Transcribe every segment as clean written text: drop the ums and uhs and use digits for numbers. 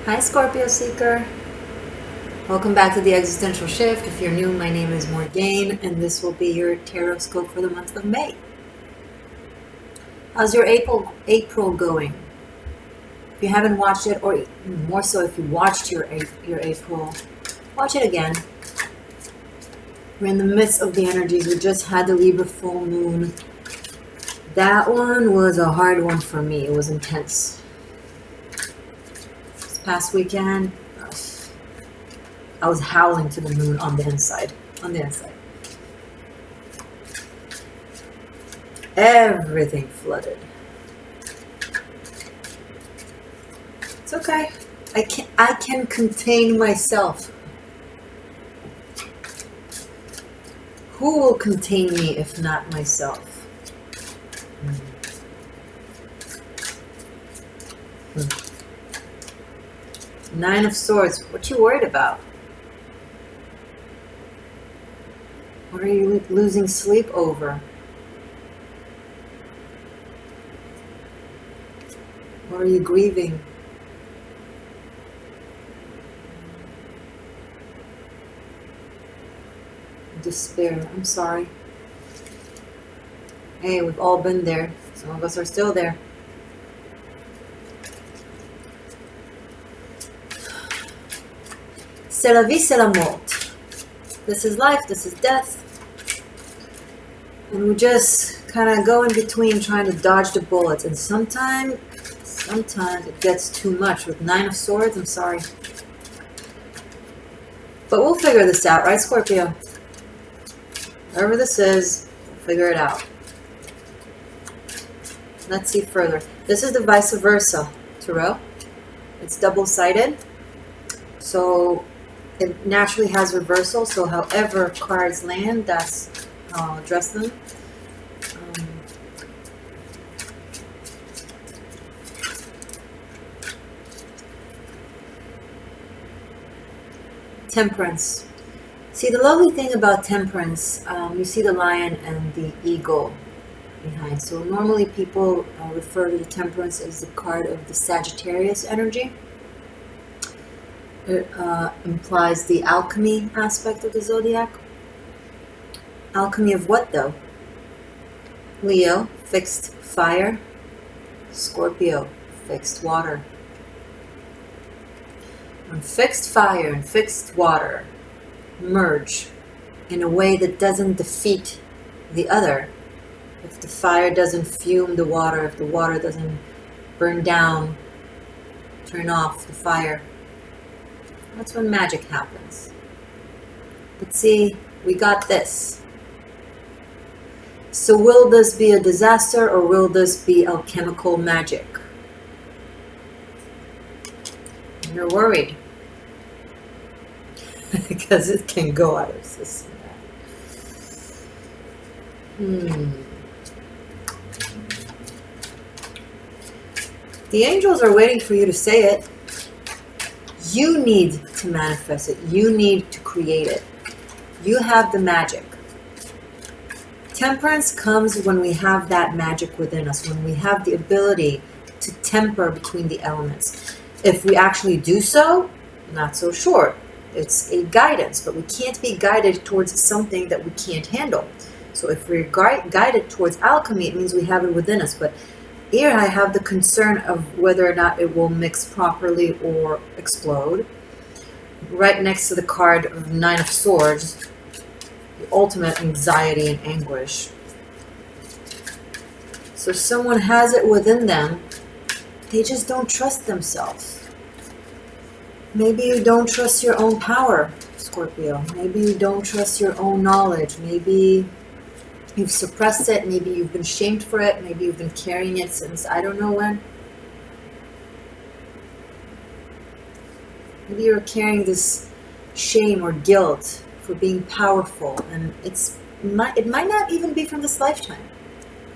Hi Scorpio Seeker. Welcome back to the Existential Shift. If you're new, my name is Morgane and this will be your tarot scope for the month of May. How's your April going? If you haven't watched it, or more so if you watched your April, watch it again. We're in the midst of the energies. We just had the Libra full moon. That one was a hard one for me. It was intense. This past weekend, I was howling to the moon on the inside. Everything flooded. It's okay. I can contain myself. Who will contain me if not myself? Nine of Swords. What you worried about? What are you losing sleep over? What are you grieving? Despair. I'm sorry. Hey, we've all been there. Some of us are still there. C'est la vie, c'est la mort. This is life, this is death. And we just kind of go in between trying to dodge the bullets. And sometimes it gets too much. With Nine of Swords, I'm sorry. But we'll figure this out, right, Scorpio? Whatever this is, we'll figure it out. Let's see further. This is the vice versa tarot. It's double-sided. So it naturally has reversal. So however cards land, that's how I'll address them. Temperance. See, the lovely thing about temperance, you see the lion and the eagle behind. So normally people refer to the temperance as the card of the Sagittarius energy. It implies the alchemy aspect of the zodiac. Alchemy of what though? Leo, fixed fire. Scorpio, fixed water. When fixed fire and fixed water merge in a way that doesn't defeat the other, if the fire doesn't fume the water, if the water doesn't burn down, turn off the fire, that's when magic happens. But see, we got this. So will this be a disaster or will this be alchemical magic? You're worried. Because it can go out of system. The angels are waiting for you to say it. You need to manifest it. You need to create it. You have the magic. Temperance comes when we have that magic within us, when we have the ability to temper between the elements. If we actually do so, not so sure. It's a guidance, but we can't be guided towards something that we can't handle. So if we're guided towards alchemy, it means we have it within us. But here I have the concern of whether or not it will mix properly or explode. Right next to the card of Nine of Swords, the ultimate anxiety and anguish. So someone has it within them. They just don't trust themselves. Maybe you don't trust your own power, Scorpio. Maybe you don't trust your own knowledge. Maybe you've suppressed it. Maybe you've been shamed for it. Maybe you've been carrying it since I don't know when. Maybe you're carrying this shame or guilt for being powerful. And it might not even be from this lifetime.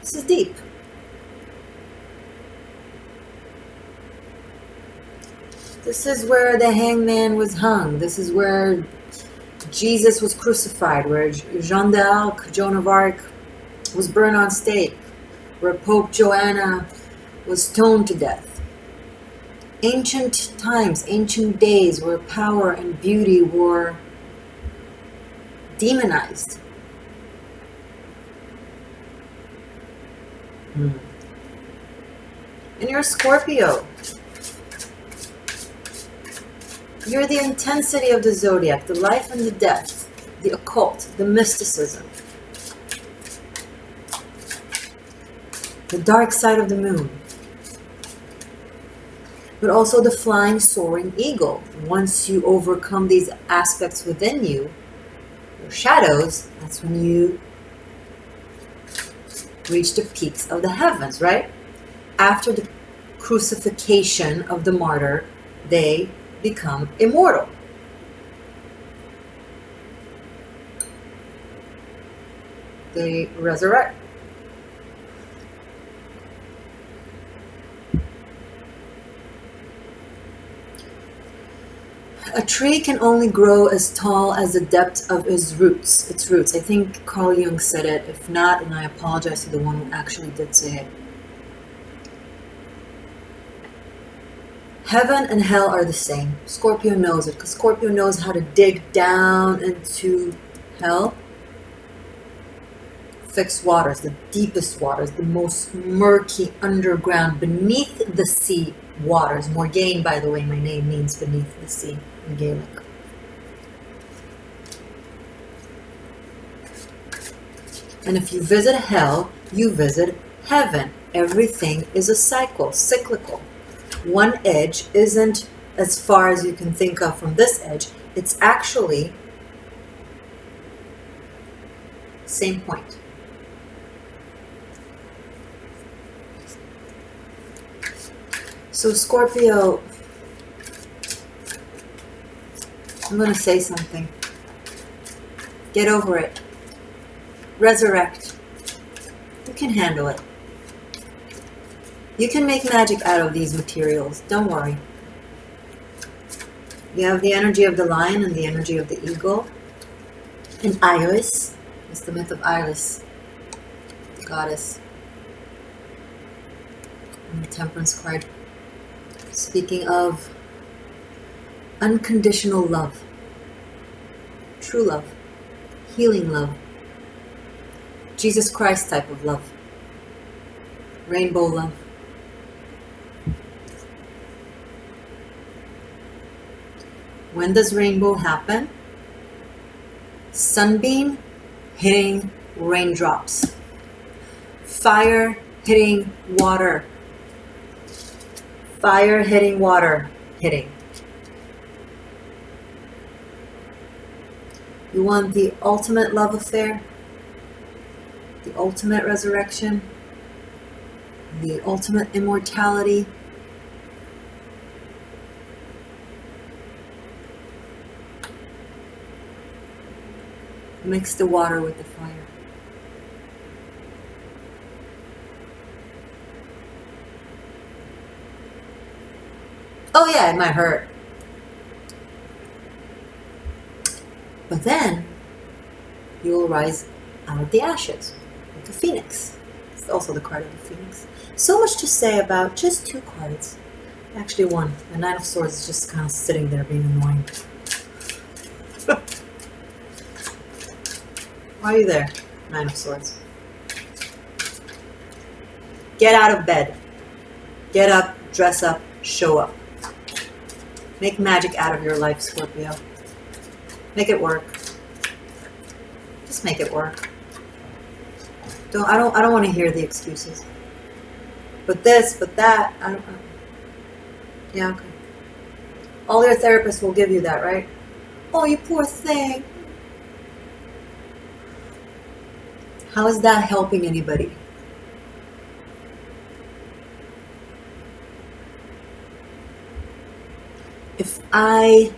This is deep. This is where the hangman was hung. This is where Jesus was crucified, where Jeanne d'Arc, Joan of Arc, was burned on stake, where Pope Joanna was stoned to death. ancient times, ancient days where power and beauty were demonized. And you're a Scorpio. You're the intensity of the zodiac, the life and the death, the occult, the mysticism, the dark side of the moon, but also the flying, soaring eagle. Once you overcome these aspects within you, your shadows, that's when you reach the peaks of the heavens, right? After the crucifixion of the martyr, they become immortal. They resurrect. A tree can only grow as tall as the depth of its roots. I think Carl Jung said it. If not, and I apologize to the one who actually did say it. Heaven and hell are the same. Scorpio knows it, because Scorpio knows how to dig down into hell. Fixed waters, the deepest waters, the most murky underground, beneath the sea waters. Morgaine, by the way, my name means beneath the sea in Gaelic. And if you visit hell, you visit heaven. Everything is a cyclical. One edge isn't as far as you can think of from this edge. It's actually same point. So Scorpio, I'm going to say something. Get over it. Resurrect. You can handle it. You can make magic out of these materials. Don't worry. You have the energy of the lion and the energy of the eagle. And Iris. It's the myth of Iris, the goddess. And the temperance card. Speaking of unconditional love, true love, healing love, Jesus Christ type of love, rainbow love. When does rainbow happen? Sunbeam hitting raindrops, fire hitting water. Fire hitting water, hitting. You want the ultimate love affair, the ultimate resurrection, the ultimate immortality. Mix the water with the fire. Oh yeah, it might hurt. But then you will rise out of the ashes like a phoenix. It's also the card of the phoenix. So much to say about just two cards. Actually one. The Nine of Swords is just kind of sitting there being annoying. Why are you there, Nine of Swords? Get out of bed. Get up, dress up, show up. Make magic out of your life, Scorpio. Make it work. Just make it work. I don't want to hear the excuses. But this, but that, I don't know. Yeah, okay. All your therapists will give you that, right? Oh, you poor thing. How is that helping anybody? If I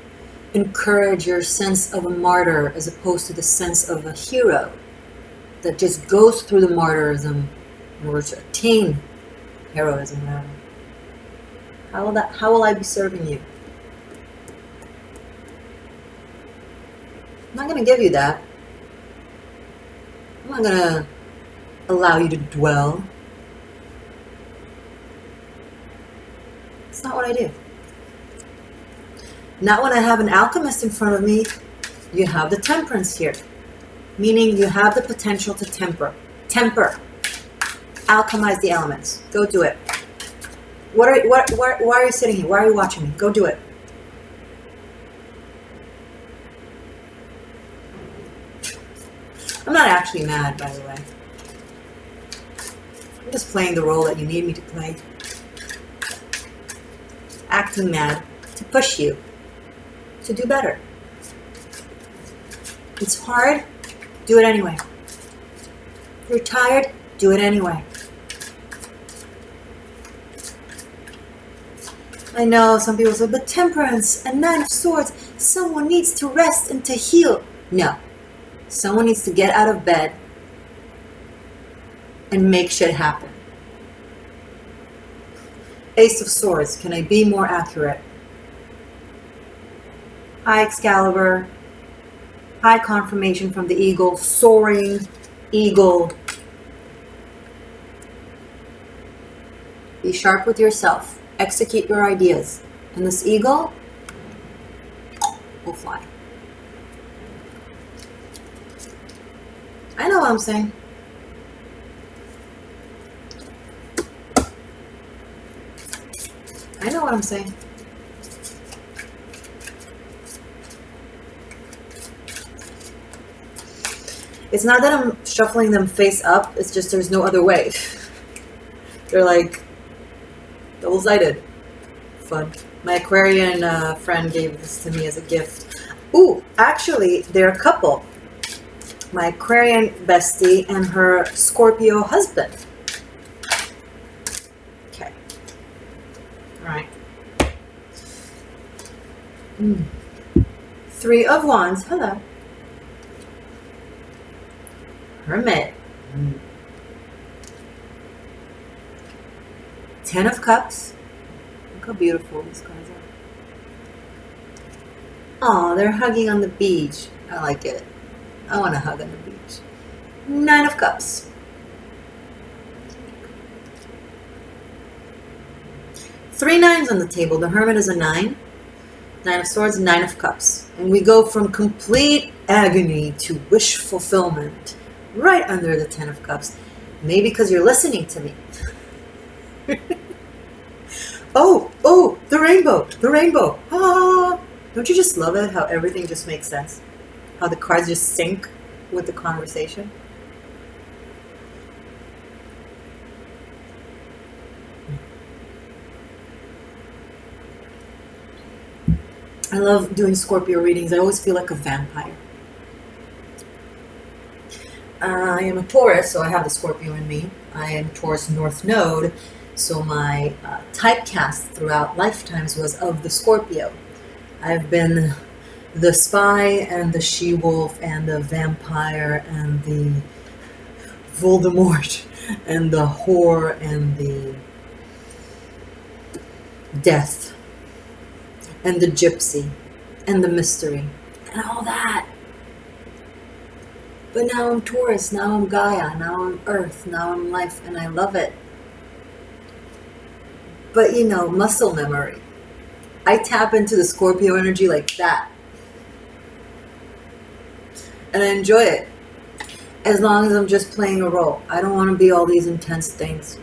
encourage your sense of a martyr as opposed to the sense of a hero that just goes through the martyrism in order to attain heroism, how will I be serving you? I'm not going to give you that. I'm not going to allow you to dwell. It's not what I do. Not when I have an alchemist in front of me. You have the temperance here, meaning you have the potential to temper. Alchemize the elements. Go do it. Why are you sitting here? Why are you watching me? Go do it. I'm not actually mad, by the way. I'm just playing the role that you need me to play. Acting mad to push you to do better. It's hard, do it anyway. You're tired, do it anyway. I know some people say, but temperance and 9 of swords, someone needs to rest and to heal. No. Someone needs to get out of bed and make shit happen. Ace of swords, can I be more accurate? High Excalibur, high confirmation from the eagle, soaring eagle. Be sharp with yourself. Execute your ideas. And this eagle will fly. I know what I'm saying. I know what I'm saying. It's not that I'm shuffling them face up, it's just there's no other way. They're like double-sided. Fun. My Aquarian friend gave this to me as a gift. Ooh, actually, they're a couple. My Aquarian bestie and her Scorpio husband. Okay. Alright. 3 of Wands. Hello. Hermit. 10 of Cups. Look how beautiful these cards are. Oh, they're hugging on the beach. I like it. I want to hug on the beach. 9 of Cups. 3 9s on the table. The Hermit is a 9. 9 of Swords, 9 of Cups. And we go from complete agony to wish fulfillment. Right under the 10 of Cups. Maybe because you're listening to me. Oh, the rainbow. The rainbow. Ah. Don't you just love it how everything just makes sense? How the cards just sync with the conversation? I love doing Scorpio readings. I always feel like a vampire. I am a Taurus, so I have the Scorpio in me. I am Taurus North Node, so my typecast throughout lifetimes was of the Scorpio. I've been the spy and the she-wolf and the vampire and the Voldemort and the whore and the death and the gypsy and the mystery and all that. But now I'm Taurus, now I'm Gaia, now I'm Earth, now I'm life, and I love it. But you know, muscle memory. I tap into the Scorpio energy like that. And I enjoy it. As long as I'm just playing a role. I don't want to be all these intense things.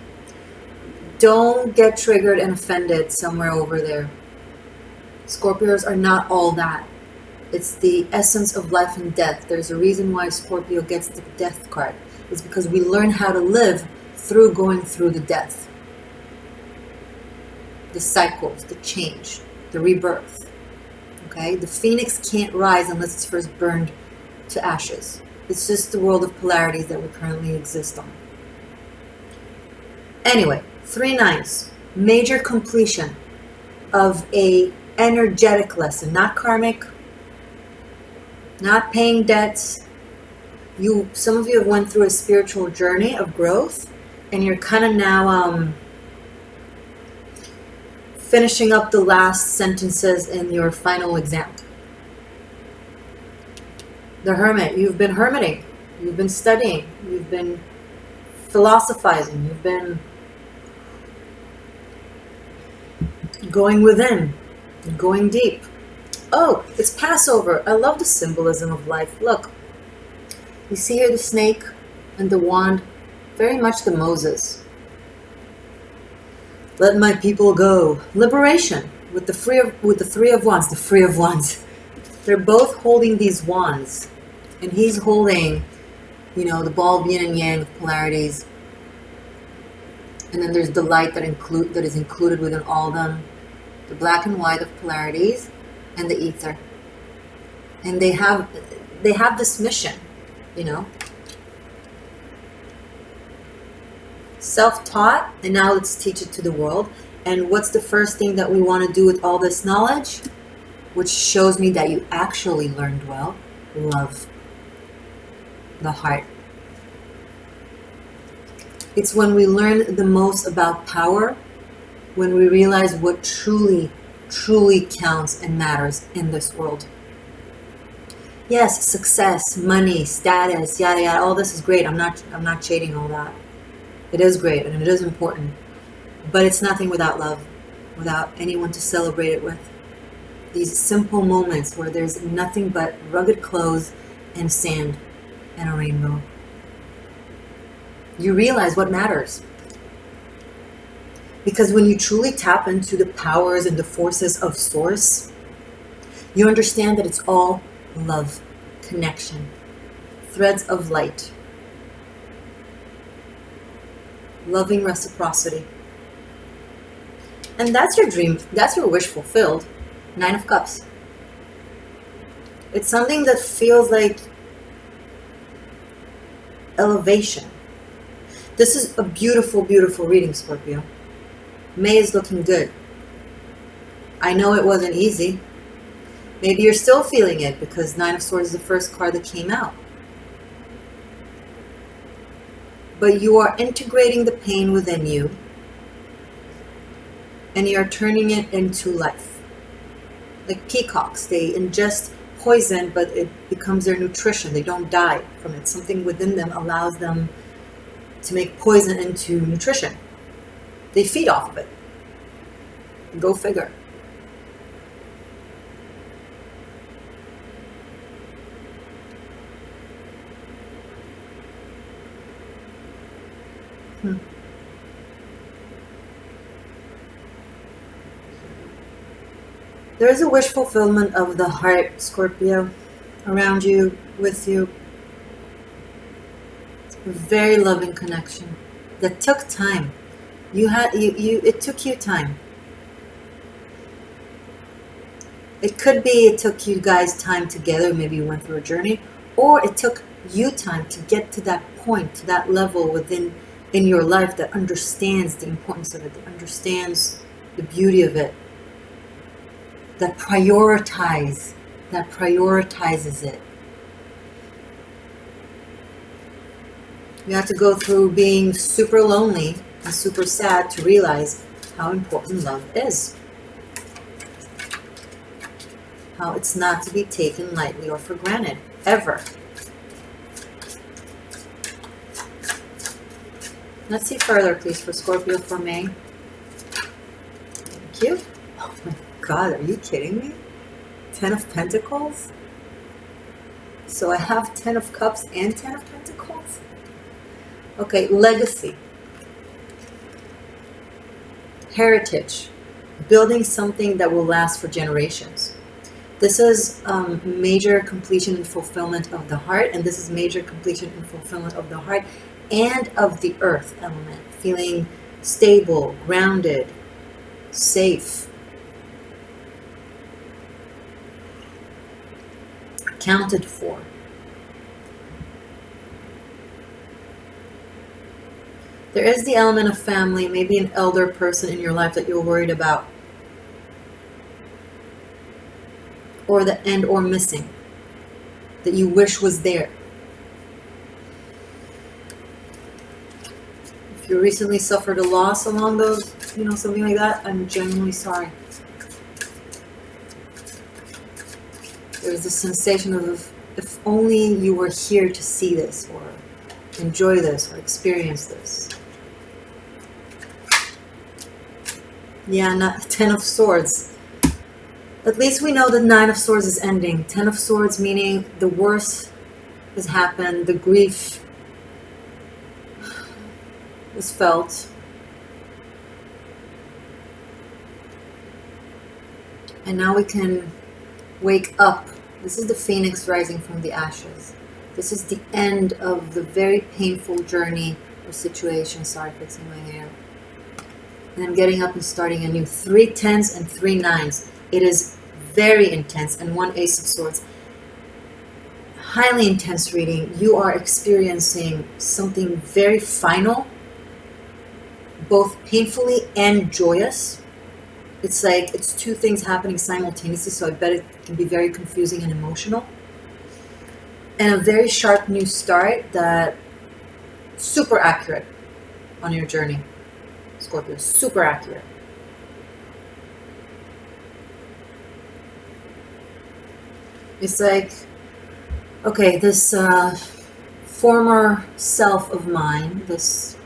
Don't get triggered and offended somewhere over there. Scorpios are not all that. It's the essence of life and death. There's a reason why Scorpio gets the death card. It's because we learn how to live through going through the death. The cycles, the change, the rebirth. Okay? The phoenix can't rise unless it's first burned to ashes. It's just the world of polarities that we currently exist on. Anyway, 3 9s. Major completion of a energetic lesson, not karmic, not paying debts. Some of you have went through a spiritual journey of growth, and you're kind of now finishing up the last sentences in your final exam. The Hermit, you've been hermiting, you've been studying, you've been philosophizing, you've been going within, going deep. Oh, it's Passover. I love the symbolism of life. Look, you see here the snake and the wand, very much the Moses. Let my people go. Liberation with the three of wands. The three of wands. They're both holding these wands, and he's holding, you know, the ball of yin and yang of polarities. And then there's the light that is included within all of them, the black and white of polarities, and the ether. And they have this mission, you know. Self-taught, and now let's teach it to the world. And what's the first thing that we want to do with all this knowledge? Which shows me that you actually learned well. Love. The heart. It's when we learn the most about power, when we realize what truly, truly counts and matters in this world. Yes, success, money, status, yada yada, all this is great. I'm not shading all that. It is great and it is important. But it's nothing without love, without anyone to celebrate it with. These simple moments where there's nothing but rugged clothes and sand and a rainbow. You realize what matters. Because when you truly tap into the powers and the forces of Source, you understand that it's all love, connection, threads of light, loving reciprocity. And that's your dream, that's your wish fulfilled. 9 of Cups. It's something that feels like elevation. This is a beautiful, beautiful reading, Scorpio. May is looking good. I know it wasn't easy. Maybe you're still feeling it because 9 of Swords is the first card that came out. But you are integrating the pain within you and you're turning it into life. Like peacocks, they ingest poison, but it becomes their nutrition. They don't die from it. Something within them allows them to make poison into nutrition. They feed off of it. Go figure. There is a wish fulfillment of the heart, Scorpio, around you, with you. A very loving connection that took time. It took you time. It could be it took you guys time together, maybe you went through a journey, or it took you time to get to that point, to that level in your life that understands the importance of it, that understands the beauty of it, that prioritizes it. You have to go through being super lonely and super sad to realize how important love is. How it's not to be taken lightly or for granted, ever. Let's see further, please, for Scorpio for May. Thank you. Oh my God, are you kidding me? 10 of Pentacles? So I have 10 of Cups and 10 of Pentacles? Okay, legacy. Heritage. Building something that will last for generations. This is major completion and fulfillment of the heart, and this is major completion and fulfillment of the heart and of the earth element. Feeling stable, grounded, safe, accounted for. There is the element of family, maybe an elder person in your life that you're worried about, or the end or missing, that you wish was there. If you recently suffered a loss along those, something like that, I'm genuinely sorry. There's this sensation of, if only you were here to see this, or enjoy this, or experience this. Yeah, not 10 of Swords. At least we know the Nine of Swords is ending. Ten of Swords meaning the worst has happened, the grief is felt. And now we can wake up. This is the phoenix rising from the ashes. This is the end of the very painful journey or situation. Sorry, fixing my hair. And I'm getting up and starting anew. 3 10s and 3 9s. It is very intense. And 1 Ace of Swords. Highly intense reading. You are experiencing something very final, both painfully and joyous. It's like it's 2 things happening simultaneously, so I bet it can be very confusing and emotional. And a very sharp new start that super accurate on your journey, Scorpio. Super accurate. It's like, okay, this former self of mine, this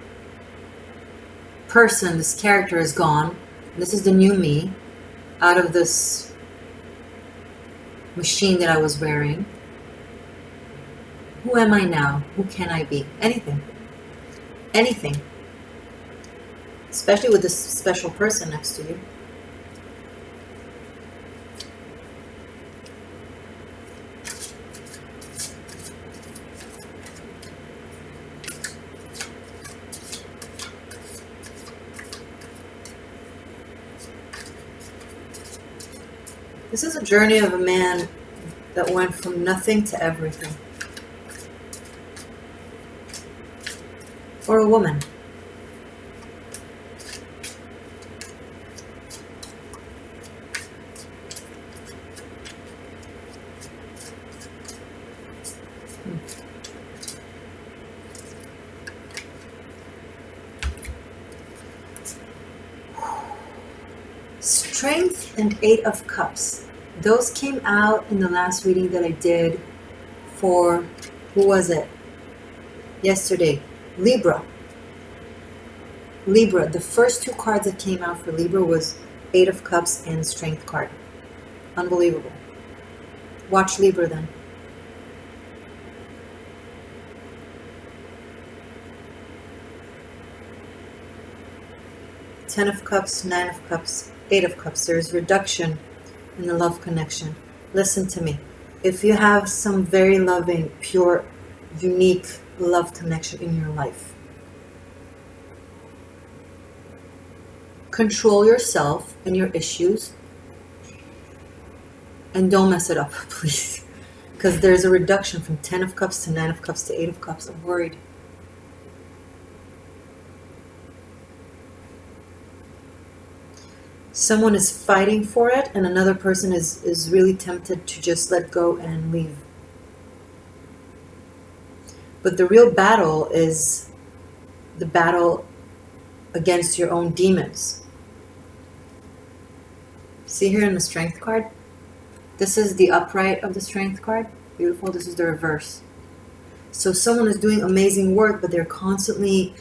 person, this character is gone. This is the new me out of this machine that I was wearing. Who am I now? Who can I be? Anything. Anything. Especially with this special person next to you. This is a journey of a man that went from nothing to everything. Or a woman. Strength and 8 of Cups. Those came out in the last reading that I did for, who was it? Yesterday. Libra. Libra. The first 2 cards that came out for Libra was 8 of Cups and Strength card. Unbelievable. Watch Libra then. Ten of Cups, 9 of Cups, 8 of Cups. There's reduction in the love connection. Listen to me. If you have some very loving, pure, unique love connection in your life, control yourself and your issues and don't mess it up, please. Because there's a reduction from 10 of Cups to 9 of Cups to 8 of Cups. I'm worried. Someone is fighting for it and another person is really tempted to just let go and leave. But the real battle is the battle against your own demons. See here in the Strength card? This is the upright of the Strength card. Beautiful. This is the reverse. So someone is doing amazing work, but they're constantly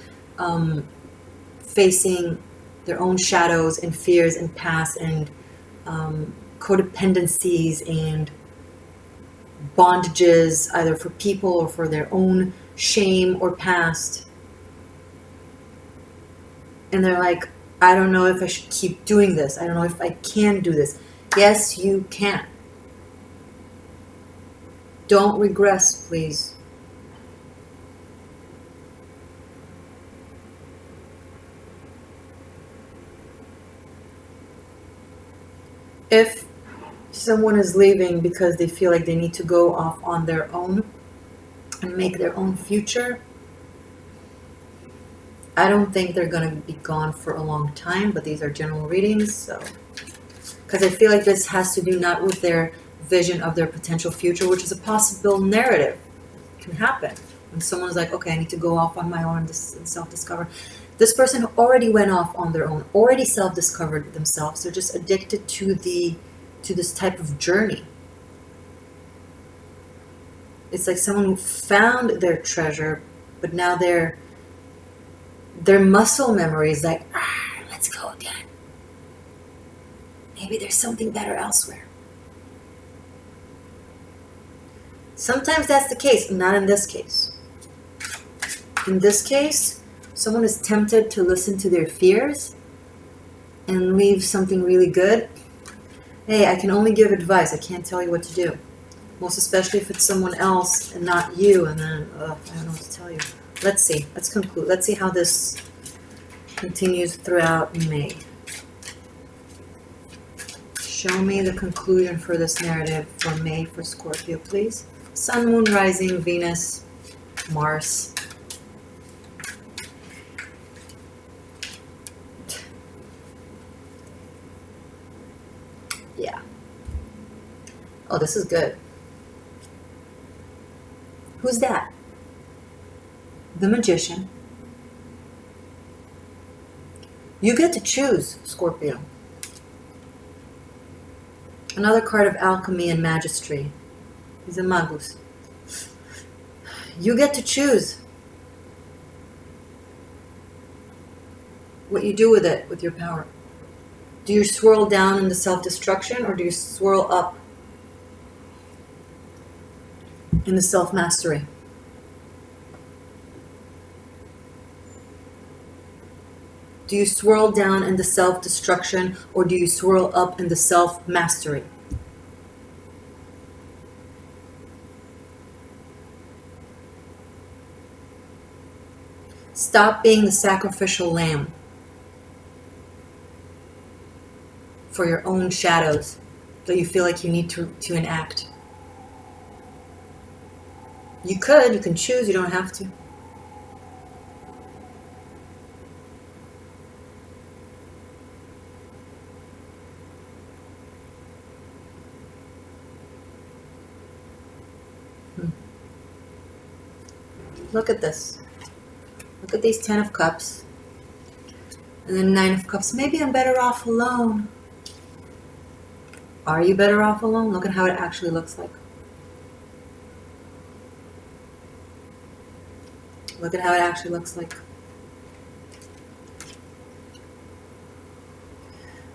facing their own shadows and fears and past and codependencies and bondages, either for people or for their own shame or past. And they're like, I don't know if I should keep doing this. I don't know if I can do this. Yes, you can. Don't regress, please. If someone is leaving because they feel like they need to go off on their own and make their own future, I don't think they're going to be gone for a long time, but these are general readings. So, because I feel like this has to do not with their vision of their potential future, which is a possible narrative. It can happen when someone's like, okay, I need to go off on my own and self-discover. This person already went off on their own, already self-discovered themselves. They're just addicted to this type of journey. It's like someone who found their treasure, but now their muscle memory is like, let's go again. Maybe there's something better elsewhere. Sometimes that's the case, not in this case. In this case, someone is tempted to listen to their fears and leave something really good. Hey, I can only give advice. I can't tell you what to do. Most especially if it's someone else and not you, and then, I don't know what to tell you. Let's see. Let's conclude. Let's see how this continues throughout May. Show me the conclusion for this narrative for May for Scorpio, please. Sun, Moon, Rising, Venus, Mars. Yeah. Oh, this is good. Who's that? The Magician. You get to choose, Scorpio. Another card of alchemy and magistry. He's a magus. You get to choose what you do with it, with your power. Do you swirl down into self-destruction, or do you swirl up in the self-mastery? Do you swirl down into self-destruction, or do you swirl up into self-mastery? Stop being the sacrificial lamb for your own shadows that you feel like you need to enact. You can choose, you don't have to. Look at this. Look at these 10 of Cups. And then 9 of Cups. Maybe I'm better off alone. Are you better off alone? Look at how it actually looks like. Look at how it actually looks like.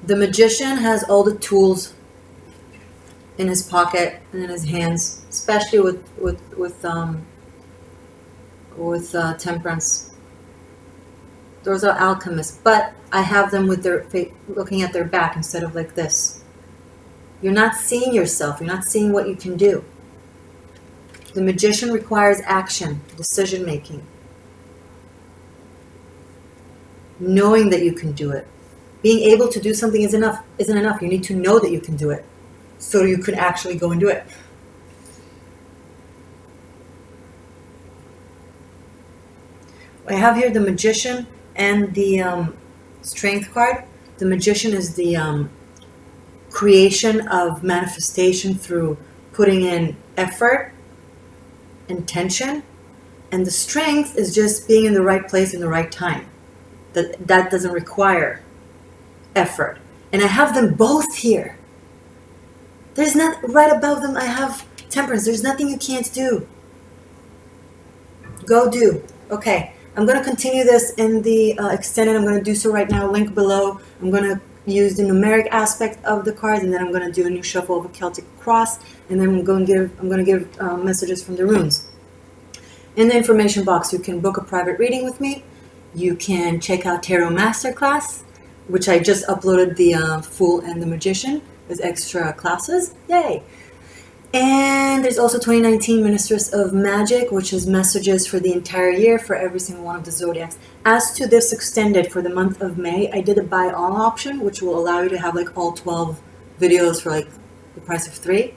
The Magician has all the tools in his pocket and in his hands, especially with temperance. Those are alchemists, but I have them with their looking at their back instead of like this. You're not seeing yourself. You're not seeing what you can do. The Magician requires action, decision making. Knowing that you can do it. Being able to do something isn't enough. You need to know that you can do it so you can actually go and do it. I have here the Magician and the Strength card. The Magician is the creation of manifestation through putting in effort, intention, and the Strength is just being in the right place in the right time. That doesn't require effort. And I have them both here. There's not, right above them I have Temperance. There's nothing you can't do. Go do. Okay. I'm going to continue this in the extended. I'm going to do so right now. Link below. I'm going to use the numeric aspect of the cards, and then I'm going to do a new shuffle of a Celtic cross, and then I'm going to give messages from the runes. In the information box, you can book a private reading with me. You can check out Tarot Masterclass, which I just uploaded the Fool and the Magician as extra classes. Yay! And there's also 2019 Ministers of Magic, which is messages for the entire year for every single one of the zodiacs. As to this extended for the month of May, I did a buy all option, which will allow you to have like all 12 videos for like the price of 3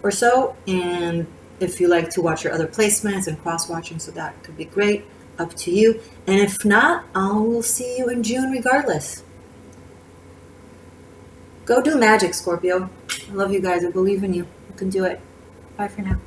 or so. And if you like to watch your other placements and cross-watching, so that could be great. Up to you. And if not, I will see you in June regardless. Go do magic, Scorpio. I love you guys. I believe in you. You can do it. Bye for now.